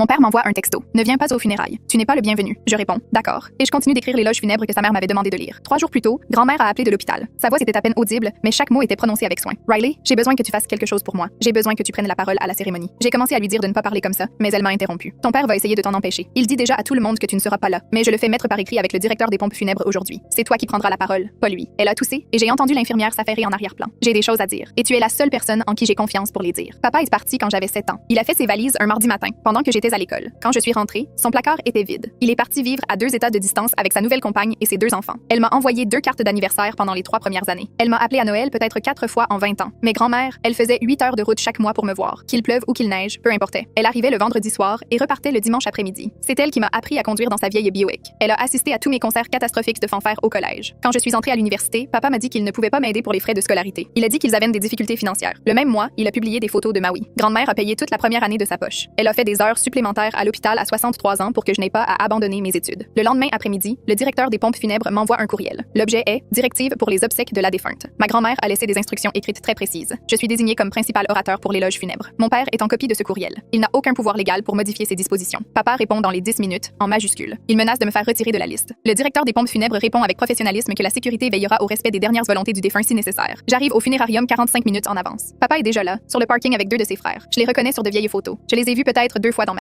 Mon père m'envoie un texto. Ne viens pas aux funérailles. Tu n'es pas le bienvenu. Je réponds. D'accord. Et je continue d'écrire l'éloge funèbre que sa mère m'avait demandé de lire. 3 jours plus tôt, grand-mère a appelé de l'hôpital. Sa voix était à peine audible, mais chaque mot était prononcé avec soin. Riley, j'ai besoin que tu fasses quelque chose pour moi. J'ai besoin que tu prennes la parole à la cérémonie. J'ai commencé à lui dire de ne pas parler comme ça, mais elle m'a interrompu. Ton père va essayer de t'en empêcher. Il dit déjà à tout le monde que tu ne seras pas là, mais je le fais mettre par écrit avec le directeur des pompes funèbres aujourd'hui. C'est toi qui prendras la parole, pas lui. Elle a toussé et j'ai entendu l'infirmière s'affairer en arrière-plan. J'ai des choses à dire et tu es la seule personne en qui j'ai confiance pour les dire. Papa est parti quand j'avais 7 ans. Il a fait ses valises un mardi matin, pendant que j'étais à l'école. Quand je suis rentrée, son placard était vide. Il est parti vivre à 2 états de distance avec sa nouvelle compagne et ses 2 enfants. Elle m'a envoyé 2 cartes d'anniversaire pendant les 3 premières années. Elle m'a appelé à Noël peut-être 4 fois en 20 ans. Mais grand-mère, elle faisait 8 heures de route chaque mois pour me voir. Qu'il pleuve ou qu'il neige, peu importait. Elle arrivait le vendredi soir et repartait le dimanche après-midi. C'est elle qui m'a appris à conduire dans sa vieille Buick. Elle a assisté à tous mes concerts catastrophiques de fanfare au collège. Quand je suis entrée à l'université, papa m'a dit qu'il ne pouvait pas m'aider pour les frais de scolarité. Il a dit qu'ils avaient des difficultés financières. Le même mois, il a publié des photos de Maui. Grand-mère a payé toute la première année de sa poche. Elle a fait des heures supplémentaires à l'hôpital à 63 ans pour que je n'ai pas à abandonner mes études. Le lendemain après-midi, le directeur des pompes funèbres m'envoie un courriel. L'objet est directive pour les obsèques de la défunte. Ma grand-mère a laissé des instructions écrites très précises. Je suis désignée comme principal orateur pour l'éloge funèbre. Mon père est en copie de ce courriel. Il n'a aucun pouvoir légal pour modifier ses dispositions. Papa répond dans les 10 minutes, en majuscule. Il menace de me faire retirer de la liste. Le directeur des pompes funèbres répond avec professionnalisme que la sécurité veillera au respect des dernières volontés du défunt si nécessaire. J'arrive au funérarium 45 minutes en avance. Papa est déjà là, sur le parking avec 2 de ses frères. Je les reconnais sur de vieilles photos. Je les ai vus peut-être 2 fois dans ma